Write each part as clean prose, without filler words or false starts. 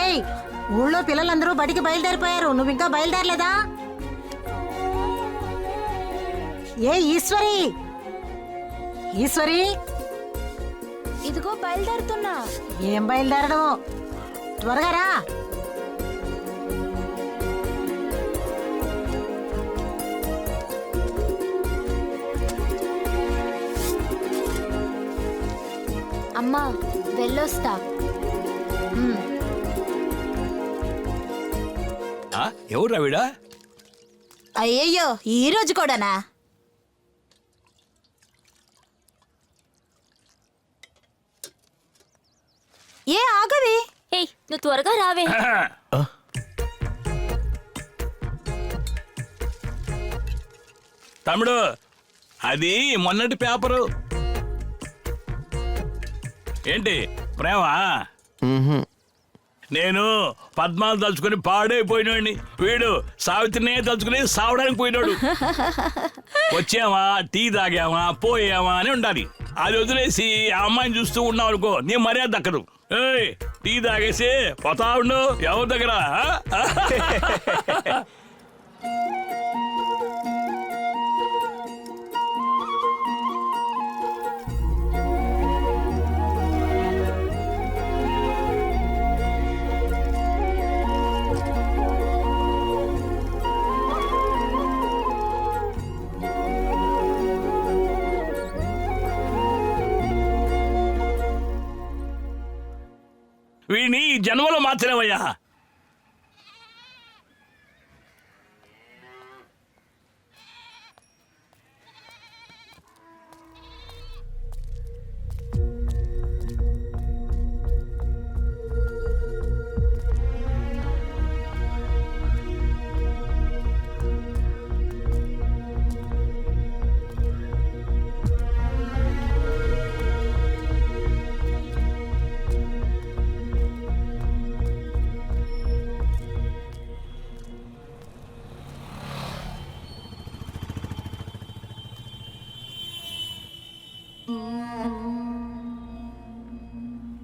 ఏయ్, ఊళ్ళో పిల్లలందరూ బడికి బయలుదేరిపోయారు, నువ్వు ఇంకా బయలుదేరలేదా? ఏ ఈశ్వరి, ఈశ్వరి, ఇదిగో బయలుదేరుతున్నా. ఏం బయలుదేరడం, త్వరగా రా. అమ్మా వెళ్ళొస్తా. ఎవరు రావిడా? అయ్యయ్యో, ఈ రోజు కూడానా? ఏ ఆగవే. ఏయ్, నువ్వు త్వరగా రావే. తమ్ముడు, అది మొన్నటి పేపరు. ఏంటి ప్రేమ? నేను పద్మాలు తలుచుకుని పాడైపోయినోడిని, వీడు సావిత్రినే తలుచుకుని సావడానికి పోయినాడు. వచ్చామా, టీ తాగామా, పోయామా అని ఉండాలి. అది వదిలేసి ఆ అమ్మాయిని చూస్తూ ఉన్నావు అనుకో, నీ మర్యాద దక్కదు. ఏయ్, టీ తాగేసి పోతా ఉండు ఎవరి దగ్గర. వీడిని ఈ జన్మలో మార్చలేవయ్యా.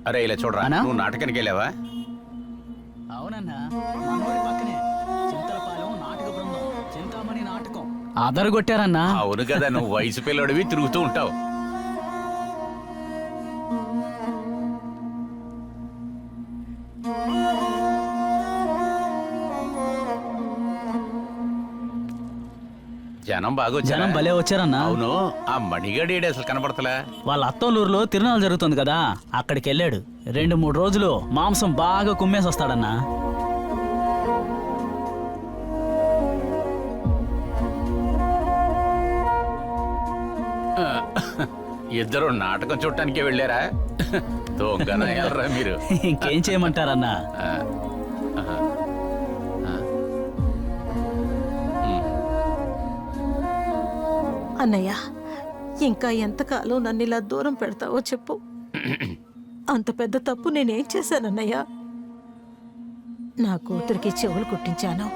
అరే ఇలా చూడరా, నువ్వు నాటకానికి వెళ్ళావా? అవునన్నా, మనోడి పక్కనే చింతలపాలెం నాటక బృందం, చింతామణి నాటకం అదరగొట్టారన్నా. అవును కదా, నువ్వు వయసు పిల్లడివి తిరుగుతూ ఉంటావు. జనం బాగా జనం భలే వచ్చారన్నా. అవును, ఆ మణిగాడి అసలు కనపడతలా. వాళ్ళ అత్తోలూరులో తిరునాళ్ళు జరుగుతుంది కదా, అక్కడికి వెళ్ళాడు. 2-3 రోజులు మాంసం బాగా కుమ్మేసి వస్తాడన్నా. ఇద్దరు నాటకం చూడటానికే వెళ్ళారా? దొంగన వెళ్ళరా మీరు. ఇంకేం చేయమంటారన్నా? అన్నయ్య, ఇంకా ఎంతకాలం నన్ను ఇలా దూరం పెడతావో చెప్పు. అంత పెద్ద తప్పు నేనేం చేశానన్నయ్య? నా కూతురికి చెవులు కుట్టించాను,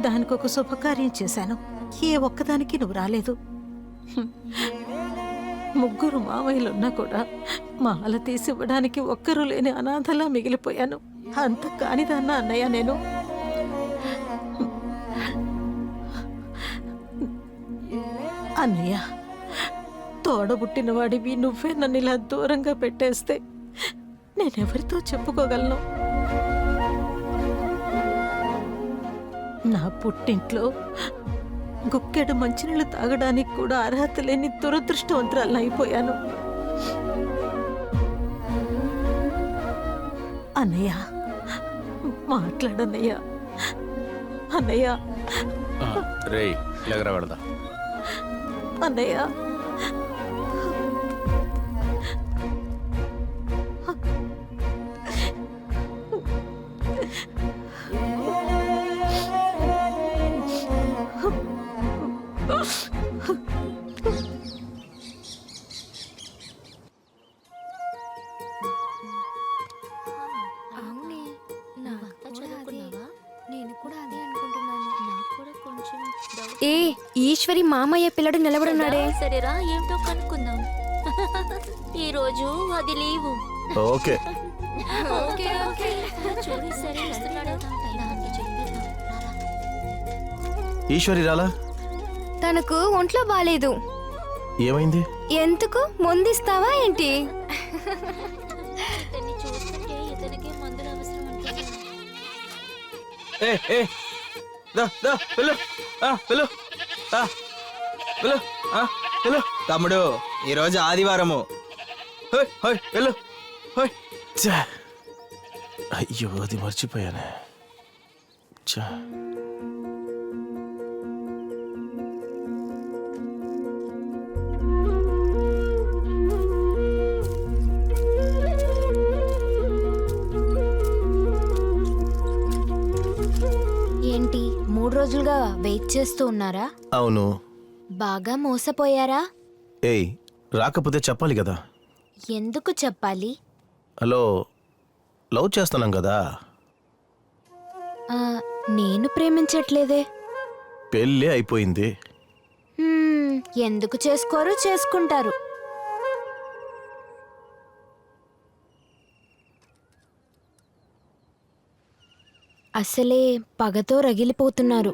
దానికి ఒక శుభకార్యం చేశాను, ఏ ఒక్కదానికి నువ్వు రాలేదు. ముగ్గురు మామయ్యలున్నా కూడా మాల తీసివ్వడానికి ఒక్కరూ లేని అనాథలా మిగిలిపోయాను. అంత కానిదన్నా అన్నయ్య నేను. అన్నయ్య, తోడబుట్టిన వాడివి నువ్వే నన్ను ఇలా దూరంగా పెట్టేస్తే నేనెవరితో చెప్పుకోగలను? నా పుట్టింట్లో గుక్కెడు మంచినీళ్ళు తాగడానికి కూడా అర్హత లేని దురదృష్టవంతురాలు అయిపోయాను. అన్నయ్య, మాట్లాడన్నయ్య. అన్నయ్య, రేయ్ ఎగర పెడదా అన్నయ్య. ఏ ఈశ్వరి, మామయ్య పిల్లడు నిలబడున్నాడే. సరేరా, ఏంటో కనుక్కుందాం. ఈ రోజు అది లీవు. ఓకే, చూడు సరే వస్తున్నాడు. ఈశ్వరి రాలా? తనకు ఒంట్లో బాలేదు. ఏమైంది? ఎందుకు ముందిస్తావా ఏంటి? ఇతన్ని చూస్తుంటే ఇతనికి మందులు అవసరం అనుకుంటా. ఏ ఏ దా దా వెళ్ళు. వెళ్ళు. వెళ్ళు. వెళ్ళు. తమ్ముడు ఈరోజు ఆదివారము. హోయ్, హోయ్, వెళ్ళు. హోయ్. ఛా. అయ్యో అది మర్చిపోయానే. ఛా. ఏంటి 3 రోజులుగా వెయిట్ చేస్తూ ఉన్నారా? అవును. బాగా మోసపోయారా? ఏయ్ రాకపోతే చెప్పాలి కదా. ఎందుకు చెప్పాలి? హలో, లవ్ చేస్తున్నాం కదా. ఆ, నేను ప్రేమించట్లేదే. పెళ్ళి అయిపోయింది. ఎందుకు చేసుకోరు? చేసుకుంటారు. అసలే పగతో రగిలిపోతున్నారు.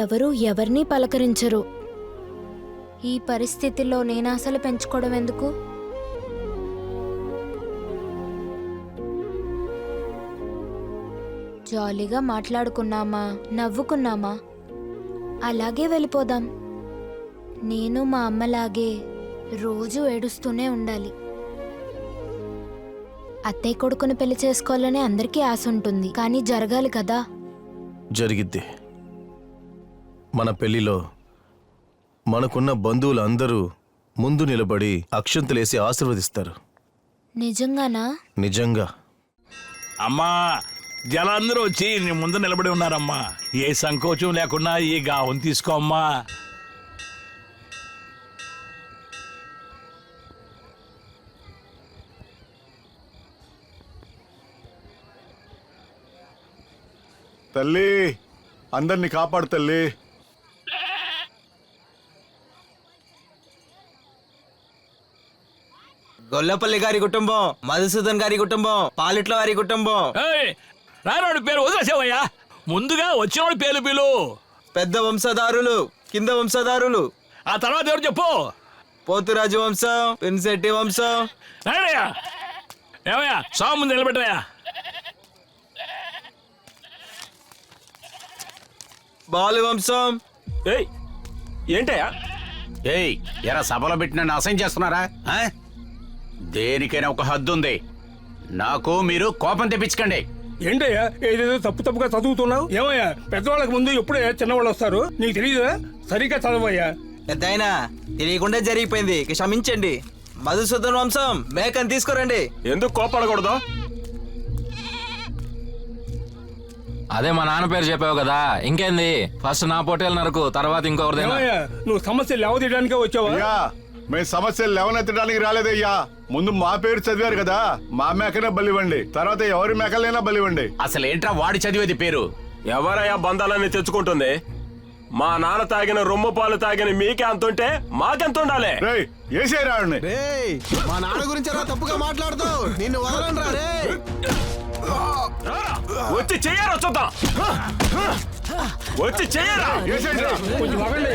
ఎవరు ఎవరిని పలకరించరు. ఈ పరిస్థితిలో నేను అసలు పెంచుకోవడం ఎందుకు? జాలీగా మాట్లాడుకున్నామా, నవ్వుకున్నామా, అలాగే వెళ్ళిపోదాం. నేను మా అమ్మలాగే రోజు ఏడుస్తూనే ఉండాలి. అత్తయ్య కొడుకుని పెళ్లి చేసుకోవాలని అందరికీ ఆశ ఉంటుంది, కానీ జరగాలి కదా. జరిగిద్ది. మన పెళ్లిలో మనకున్న బంధువులు అందరూ ముందు నిలబడి అక్షంతలేసి ఆశీర్వదిస్తారు. నిజంగానా? నిజంగా. అమ్మా జనాలందరూ వచ్చి నీ ముందు నిలబడి ఉన్నారమ్మా. ఏ సంకోచం లేకుండా ఈ గావం తీసుకో అమ్మా. తల్లి అందరినీ కాపాడు తల్లి. గొల్లపల్లి గారి కుటుంబం, మధుసూదన్ గారి కుటుంబం, పాలిట్ల వారి కుటుంబం. రానోడి పేరు వదిలేసేవయ్యా. ముందుగా వచ్చినోడి పేరు పిలు. పెద్ద వంశధారులు, కింద వంశధారులు. ఆ తర్వాత ఎవరు చెప్పు. పోతురాజు వంశం, పిన్శెట్టి వంశం. రానయ్యా. ఏమయ్యా సాగు ముందు నిలబెట్టయా. బాలు వంశం. ఏంటయ్యా? ఏయ్ ఎరా సభలో పెట్టి నన్ను అసహ్యం చేస్తున్నారా? దేనికైనా ఒక హద్దు ఉంది. నాకు మీరు కోపం తెప్పించకండి. ఏంటయ్యా ఏదేదో తప్పుగా చదువుతున్నావు? ఏమయ్యా పెద్దవాళ్ళకి ముందు ఎప్పుడే చిన్నవాళ్ళు వస్తారు, నీకు తెలియదా? సరిగ్గా చదవయ్యా. పెద్దాయనా తెలియకుండా జరిగిపోయింది, క్షమించండి. మధుసూదన్ వంశం మేకని తీసుకురండి. ఎందుకు కోపడకూడదు? అదే మా నాన్న పేరు చెప్పావు కదా, ఇంకేంది? ఫస్ట్ నా పొట్టేలు నరకు, తర్వాత ఇంకొకరిది. ఏమయ్యా నువ్వు సమస్య లేవదీయడానికే వచ్చావా? అయ్యా మేము సమస్యలు లేవనెత్తడానికి రాలేదయ్యా. ముందు మా పేరు చదివారు కదా, మా మేకనే బలివ్వండి, తర్వాత ఎవరి మేకలైనా బలివ్వండి. అసలు ఏంట్రా వాడి చదివేది పేరు? ఎవరయ్యా బంధాలన్నీ తెచ్చుకుంటుంది? మా నాన్న తాగిన రొమ్ము పాలు తాగిన మీకే అంతుంటే మాకెంత ఉండాలి? రేయ్ ఏసే రావుని. మా నాన్న గురించి తప్పుగా మాట్లాడుతావు, నిన్ను వదలండ్రా రే. వచ్చి చెయ్యరా చూద్దాం. వచ్చి చెయ్యరా. కొంచెం ఆగండి.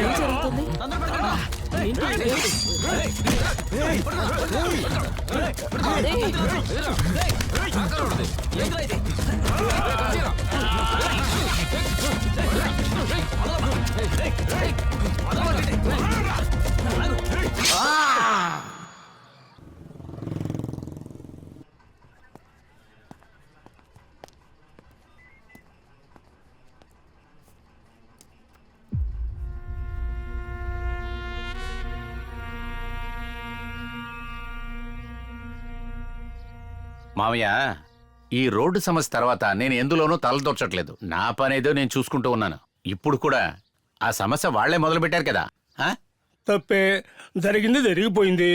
మామయ్య, ఈ రోడ్డు సమస్య తర్వాత నేను ఎందులోనూ తలదొచ్చట్లేదు. నా పనేదో నేను చూసుకుంటూ ఉన్నాను. ఇప్పుడు కూడా ఆ సమస్య వాళ్లే మొదలు పెట్టారు కదా. తప్పే జరిగింది, జరిగిపోయింది.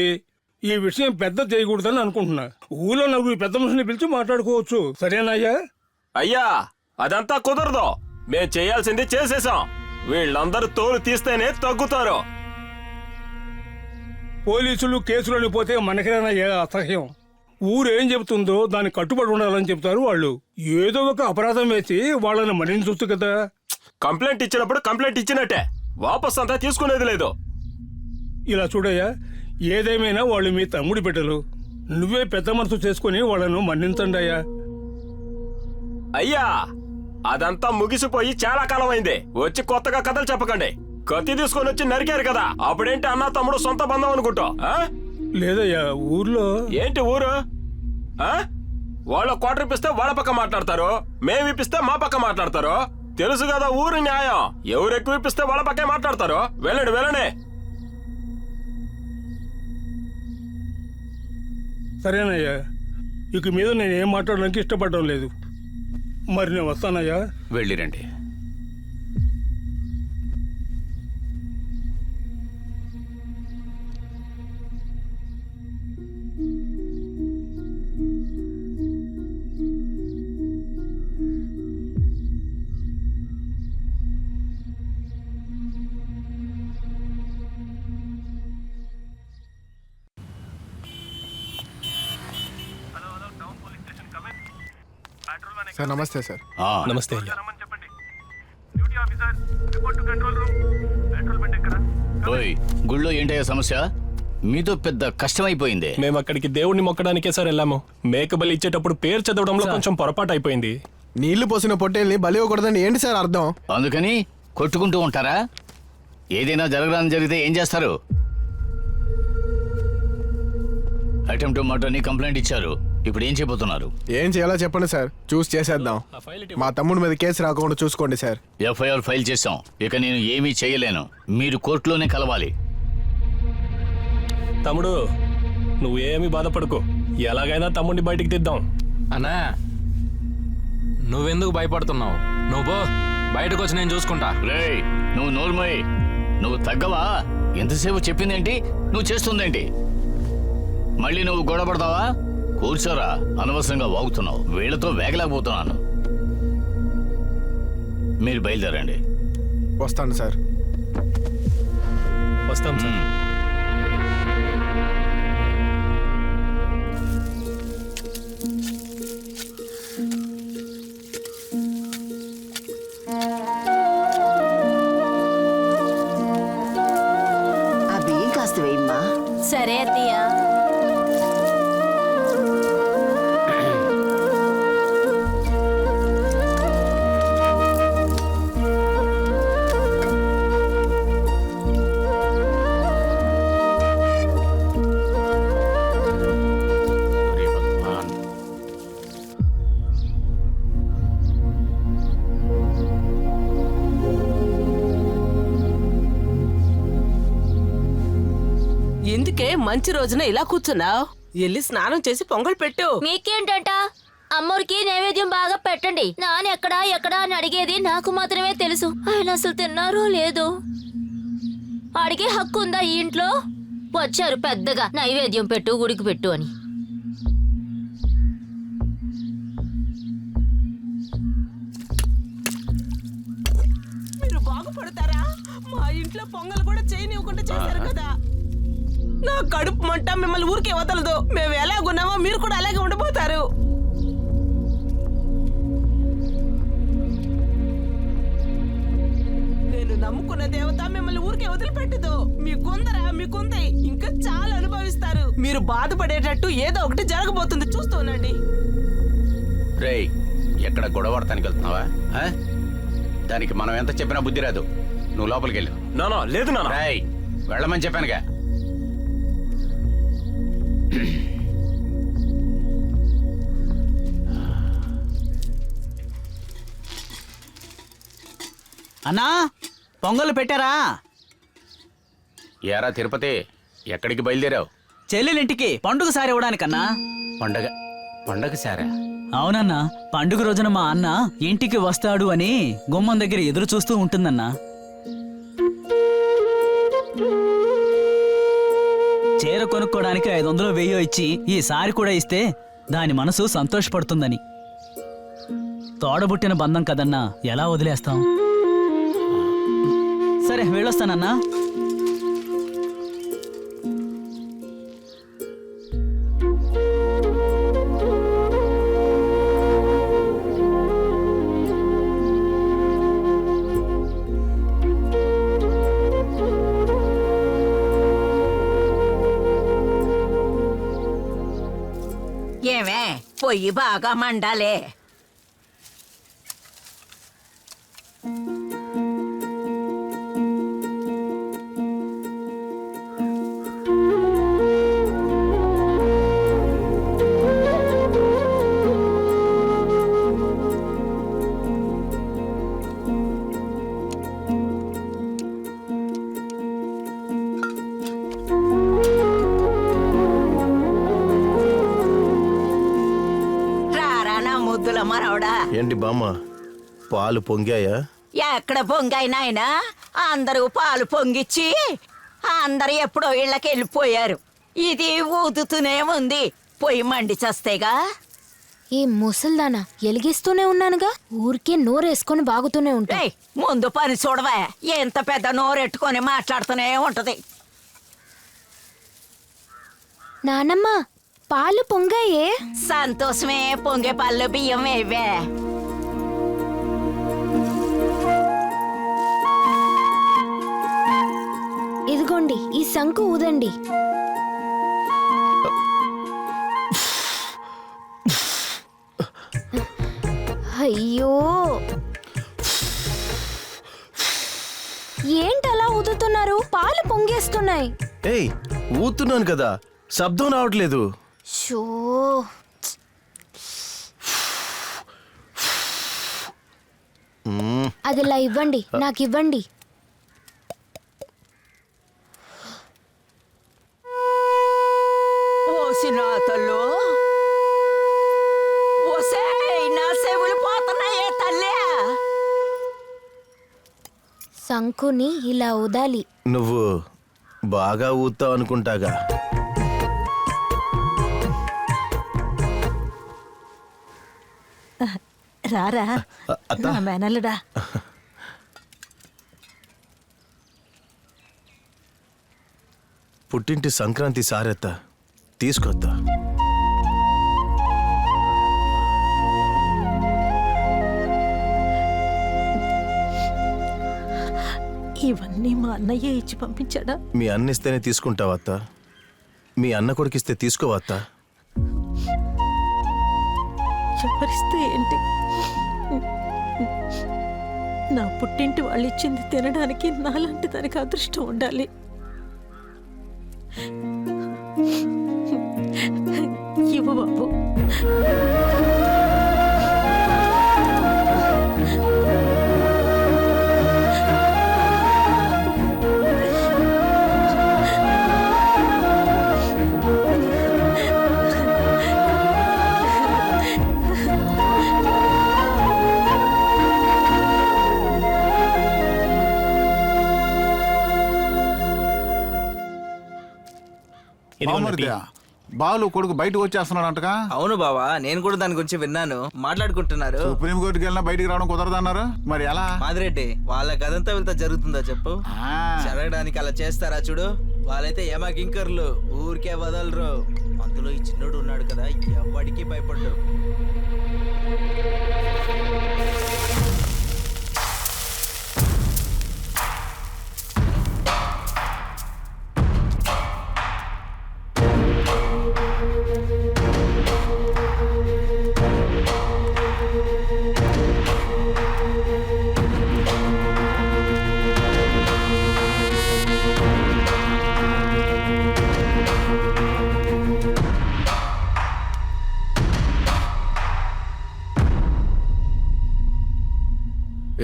ఈ విషయం పెద్ద చేయకూడదని అనుకుంటున్నా. ఊళ్ళో నలుగురు పెద్ద మనుషుల్ని పిలిచి మాట్లాడుకోవచ్చు, సరేనాయ్యా? అయ్యా అదంతా కుదరదు. మేం చేయాల్సింది చేసేసాం. వీళ్ళందరూ తోలు తీస్తేనే తగ్గుతారు. పోలీసులు కేసులని పోతే మనకేనయ్యా అసహ్యం. ఊరేం చెబుతుందో దానికి కట్టుబడి ఉండాలని చెప్తారు వాళ్ళు. ఏదో ఒక అపరాధం వేసి వాళ్ళని మరణించొచ్చు కదా. కంప్లైంట్ ఇచ్చినప్పుడు కంప్లైంట్ ఇచ్చినట్టే, వాపస్ అంతా తీసుకునేది లేదు. ఇలా చూడయ్యా, ఏదేమైనా వాళ్ళు మీ తమ్ముడి బిడ్డలు. నువ్వే పెద్ద మనసు చేసుకుని వాళ్ళను మన్నించండి అయ్యా. అయ్యా, అదంతా ముగిసిపోయి చాలా కాలం అయింది. వచ్చి కొత్తగా కథలు చెప్పకండి. కత్తి తీసుకొని వచ్చి నరికారు కదా, అప్పుడేంటి అన్న తమ్ముడు సొంత బంధం అనుకుంటా? లేదయ్యా, ఊర్లో ఏంటి ఊరు? వాళ్ళ క్వార్టర్ ఇప్పిస్తే వాళ్ళ పక్క మాట్లాడతారు, మేము ఇప్పిస్తే మా పక్క మాట్లాడతారు. తెలుసు కదా ఊరు న్యాయం. ఎవరు ఎక్కువ ఇప్పిస్తే వాళ్ళ పక్కే మాట్లాడతారు. వెళ్ళండి వెళ్ళండి. సరేనయ్యా, ఇక మీద నేనేం మాట్లాడడానికి ఇష్టపడడం లేదు. మరి నేను వస్తానయ్యా. వెళ్ళిరండి. సార్ నమస్తే సార్. నమస్తే. గుళ్ళో ఏంటయ్యా సమస్య? మీతో పెద్ద కష్టమైపోయింది. మేము అక్కడికి దేవుణ్ణి మొక్కడానికే సార్ వెళ్ళాము. మేకబలి ఇచ్చేటప్పుడు పేరు చదవడంలో కొంచెం పొరపాటు అయిపోయింది. నీళ్లు పోసిన పొట్టేల్ని బలి ఇవ్వకూడదని ఏంటి సార్ అర్థం? అందుకని కొట్టుకుంటూ ఉంటారా? ఏదైనా జరగడానికి జరిగితే ఏం చేస్తారు? అటెంప్ట్ మర్డర్ ని కంప్లైంట్ ఇచ్చారు. ఇప్పుడు ఏం చెప్పబోతున్నారు? ఏం చేయాలో చెప్పండి సార్, చూసి చేసేద్దాం. మా తమ్ముడి మీద కేసు రాకుండా చూసుకోండి సార్. ఎఫ్ఐఆర్ ఫైల్ చేశాం. ఇక నేను ఏమీ చేయలేను. మీరు కోర్టులోనే కలవాలి. తమ్ముడు, నువ్వు ఏమీ బాధపడకు. ఎలాగైనా తమ్ముడిని బయటికి తీద్దాం. అన్నా, నువ్వెందుకు భయపడుతున్నావు? నువ్వు పో, బయటకు వచ్చి నేను చూసుకుంటా. రేయ్, నువ్వు నోర్మోయ్. నువ్వు తగ్గవా? ఎంతసేపు చెప్పిందేంటి, నువ్వు చేస్తుందేంటి? మళ్ళీ నువ్వు గొడవపడతావా? కూర్చోరా, అనవసరంగా వాగుతున్నావు. వీళ్లతో వేగలేకపోతున్నాను. మీరు బయలుదేరండి. వస్తాను సార్. వస్తాం సార్. ఆ బియ్యం కాస్త వేయమ్మా. సరే అత్తయ్య. ఎందుకే మంచి రోజున ఇలా కూర్చున్నావు? వెళ్ళి స్నానం చేసి పొంగల్ పెట్టు. మీకేంటంట? అమ్మోరికి నైవేద్యం బాగా పెట్టండి. నాన్న ఎక్కడా ఎక్కడా అని అడిగేది నాకు మాత్రమే తెలుసు. ఆయన అసలు తిన్నారో లేదో. అడిగే హక్కు ఉందా ఈ ఇంట్లో? వచ్చారు పెద్దగా నైవేద్యం పెట్టు, గుడికి పెట్టు అని. మీరు బాగుపడతారా? మా ఇంట్లో పొంగల్ కూడా చేయనివ్వకుండా చేశారు కదా. నా కడుపు మంట మిమ్మల్ని ఊరికే వదలదు. మేము ఎలాగున్నామో మీరు కూడా అలాగే ఉండిపోతారు. నేను నమ్ముకున్న దేవత మిమ్మల్ని ఊరికే వదిలిపెట్టదు. మీకుంది ఇంకా చాలా అనుభవిస్తారు. మీరు బాధపడేటట్టు ఏదో ఒకటి జరగబోతుంది, చూస్తూ ఉండండి. రేయ్, ఎక్కడ గొడవడటానికి వెళ్తున్నావా? దానికి మనం ఎంత చెప్పినా బుద్ధి రాదు. నువ్వు లోపలికి వెళ్ళు. నానా లేదు నానా. రేయ్, వెళ్ళమని చెప్పానుగా. అన్నా, పొంగలు పెట్టారా? ఏరా తిరుపతి, ఎక్కడికి బయలుదేరావు? చెల్లెలింటికి పండుగ సారి ఇవ్వడానికన్నా. పండగ సారా? అవునన్నా, పండుగ రోజున మా అన్న ఇంటికి వస్తాడు అని గుమ్మం దగ్గర ఎదురు చూస్తూ ఉంటుందన్నా. చీర కొనుక్కోడానికి 500 1000 ఇచ్చి ఈ సారి కూడా ఇస్తే దాని మనసు సంతోషపడుతుందని. తోడబుట్టిన బంధం కదన్నా, ఎలా వదిలేస్తాం? సరే, వెళ్ళొస్తానన్నా. నిజమే, పొయ్యి బాగా మండాలే. మనవడా, ఏంటి బామ్మ, పాలు పొంగాయా? ఎక్కడ పొంగాయి నాయనా? అందరూ పాలు పొంగిచ్చి అందరూ ఎప్పుడో ఇళ్ళకి వెళ్ళిపోయారు. ఇది ఊదుతూనే ఉంది, పొయ్యి మండి చస్తేగా. ఈ ముసల్దానా ఎలిగిస్తూనే ఉన్నానుగా, ఊరికే నోరేసుకొని బాగుతూనే ఉంటా. ముందు పని చూడవా, ఎంత పెద్ద నోరెట్టుకొని మాట్లాడుతూనే ఉంటది. నానమ్మ, పాలు పొంగాయే. సంతోషమే, పొంగే పాలు బియ్యం వేవే. ఇదిగోండి, ఈ శంకు ఊదండి. అయ్యో, ఏంటలా ఊదుతున్నారు? పాలు పొంగేస్తున్నాయి. ఏయ్, ఊతున్నాను కదా, శబ్దం రావట్లేదు. షో, అదిలా ఇవ్వండి, నాకు ఇవ్వండి. ఓసినాతల్లో ఓసేయ్, నా చెవులు పోతున్నాయే తల్లే. శంకుని ఇలా ఊదాలి. నువ్వు బాగా ఊతావు అనుకుంటాగా. రారా నా మేనల్లుడా. పుట్టింటి సంక్రాంతి సారెత్త తీసుకొత్తా. ఇవన్నీ మా అన్నయ్య ఇచ్చి పంపించాడా? మీ అన్న ఇస్తేనే తీసుకుంటావా అత్త? మీ అన్న కొడుకిస్తే తీసుకోవా అత్త? ఎవరిస్తే ఏంటి, నా పుట్టింటి వాళ్ళు ఇచ్చింది తినడానికి నాలాంటి దానికి అదృష్టం ఉండాలి. ఇవ్వు బాబు. బాలు కొడుకు బయటకు వచ్చేస్తున్నాడంటగా. అవును బావా, నేను కూడా దాని గురించి విన్నాను. మాట్లాడుకుంటున్నారు. సుప్రీం కోర్టుకి వెళ్ళినా బయటికి రావడం కుదరదన్నారు. మరి ఎలా? మాదిరెడ్డి, వాళ్ళ కథంతా వెళ్తా జరుగుతుందా చెప్పు? జరగడానికి అలా చేస్తారా చూడు. వాళ్ళైతే ఏమా కింకర్లు, ఊరికే వదలరు. అందులో ఈ చిన్నోడు ఉన్నాడు కదా, ఎవడికి భయపడ్డు.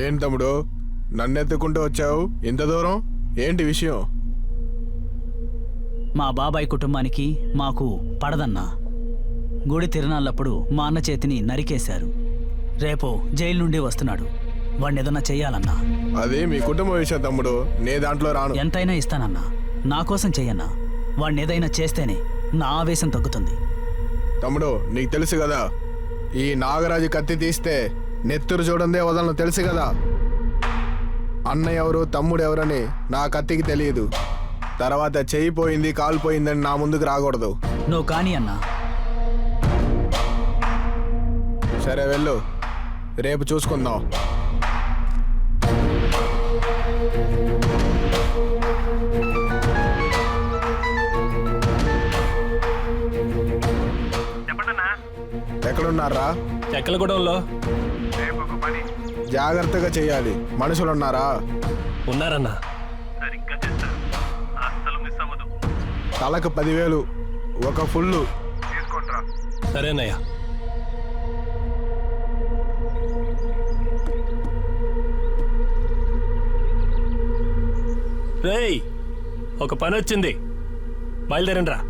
ఏంటి తమ్ముడు, నన్నెత్తుకుంటూ వచ్చావు ఇంత దూరం? ఏంటి విషయం? మా బాబాయ్ కుటుంబానికి మాకు పడదన్నా. గుడి తిరునాళ్ళప్పుడు మా అన్న చేతిని నరికేశారు. రేపు జైలు నుండి వస్తున్నాడు. వాడిని ఏదన్నా చెయ్యాలన్నా. అది మీ కుటుంబ విషయం తమ్ముడు, నే దాంట్లో రాను. ఎంతైనా ఇస్తానన్నా, నా కోసం చెయ్యన్నా. వాడిని ఏదైనా చేస్తేనే నా ఆవేశం తగ్గుతుంది. తమ్ముడు, నీకు తెలుసు కదా, ఈ నాగరాజు కత్తి తీస్తే నెత్తురు చూడందే వదలను, తెలుసు కదా. అన్న ఎవరు తమ్ముడు ఎవరని నా కత్తికి తెలియదు. తర్వాత చెయ్యి పోయింది కాలు పోయిందని నా ముందుకు రాకూడదు. నువ్వు కానీ అన్నా. సరే వెళ్ళు, రేపు చూసుకుందాం. ఎక్కడున్నారా? చెక్కలగూడెంలో జాగ్రత్తగా చేయాలి. మనుషులున్నారా? ఉన్నారన్నా. తలకు 10,000 ఒక ఫుల్లు. సరేనయ్యా. రేయ్, ఒక పని వచ్చింది, బయలుదేరండి రా.